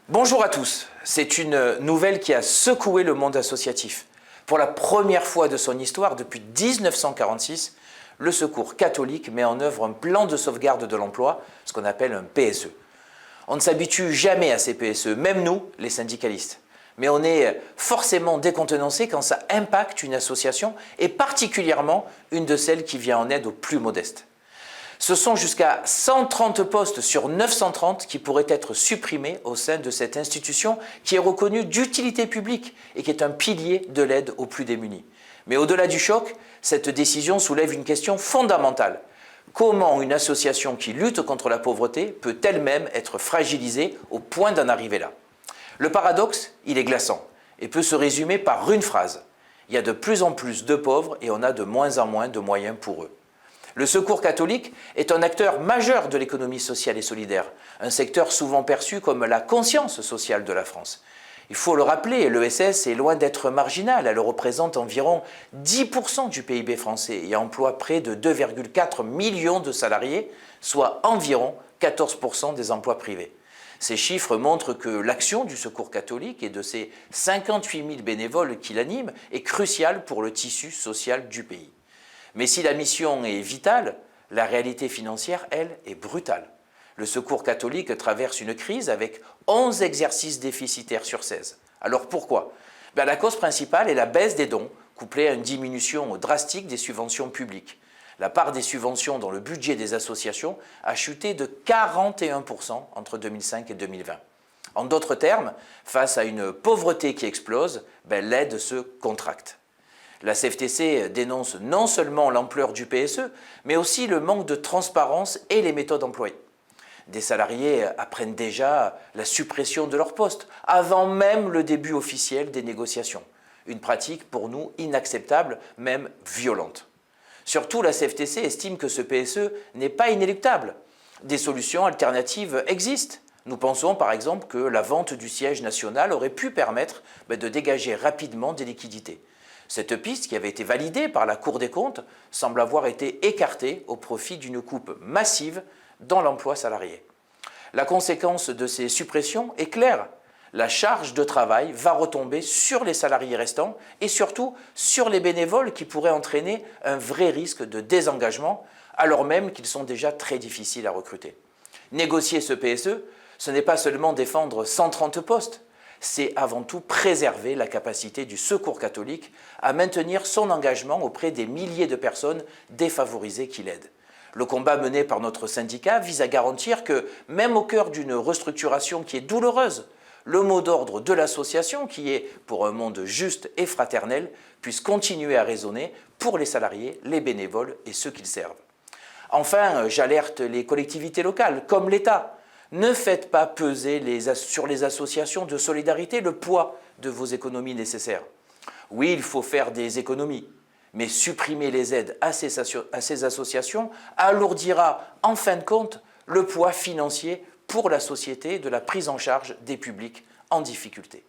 Bonjour à tous, c'est une nouvelle qui a secoué le monde associatif. Pour la première fois de son histoire, depuis 1946, le Secours catholique met en œuvre un plan de sauvegarde de l'emploi, ce qu'on appelle un PSE. On ne s'habitue jamais à ces PSE, même nous, les syndicalistes. Mais on est forcément décontenancé quand ça impacte une association et particulièrement une de celles qui vient en aide aux plus modestes. Ce sont jusqu'à 130 postes sur 930 qui pourraient être supprimés au sein de cette institution qui est reconnue d'utilité publique et qui est un pilier de l'aide aux plus démunis. Mais au-delà du choc, cette décision soulève une question fondamentale. Comment une association qui lutte contre la pauvreté peut elle-même être fragilisée au point d'en arriver là? Le paradoxe, il est glaçant et peut se résumer par une phrase. Il y a de plus en plus de pauvres et on a de moins en moins de moyens pour eux. Le Secours catholique est un acteur majeur de l'économie sociale et solidaire, un secteur souvent perçu comme la conscience sociale de la France. Il faut le rappeler, l'ESS est loin d'être marginale, elle représente environ 10% du PIB français et emploie près de 2,4 millions de salariés, soit environ 14% des emplois privés. Ces chiffres montrent que l'action du Secours catholique et de ses 58 000 bénévoles qui l'animent est cruciale pour le tissu social du pays. Mais si la mission est vitale, la réalité financière, elle, est brutale. Le Secours catholique traverse une crise avec 11 exercices déficitaires sur 16. Alors pourquoi? La cause principale est la baisse des dons, couplée à une diminution drastique des subventions publiques. La part des subventions dans le budget des associations a chuté de 41% entre 2005 et 2020. En d'autres termes, face à une pauvreté qui explose, l'aide se contracte. La CFTC dénonce non seulement l'ampleur du PSE, mais aussi le manque de transparence et les méthodes employées. Des salariés apprennent déjà la suppression de leur poste, avant même le début officiel des négociations. Une pratique pour nous inacceptable, même violente. Surtout, la CFTC estime que ce PSE n'est pas inéluctable. Des solutions alternatives existent. Nous pensons par exemple que la vente du siège national aurait pu permettre de dégager rapidement des liquidités. Cette piste, qui avait été validée par la Cour des comptes, semble avoir été écartée au profit d'une coupe massive dans l'emploi salarié. La conséquence de ces suppressions est claire. La charge de travail va retomber sur les salariés restants et surtout sur les bénévoles qui pourraient entraîner un vrai risque de désengagement, alors même qu'ils sont déjà très difficiles à recruter. Négocier ce PSE, ce n'est pas seulement défendre 130 postes, c'est avant tout préserver la capacité du Secours catholique à maintenir son engagement auprès des milliers de personnes défavorisées qu'il aide. Le combat mené par notre syndicat vise à garantir que, même au cœur d'une restructuration qui est douloureuse, le mot d'ordre de l'association, qui est pour un monde juste et fraternel, puisse continuer à résonner pour les salariés, les bénévoles et ceux qu'ils servent. Enfin, j'alerte les collectivités locales, comme l'État. Ne faites pas peser sur les associations de solidarité le poids de vos économies nécessaires. Oui, il faut faire des économies, mais supprimer les aides à ces associations alourdira en fin de compte le poids financier pour la société de la prise en charge des publics en difficulté.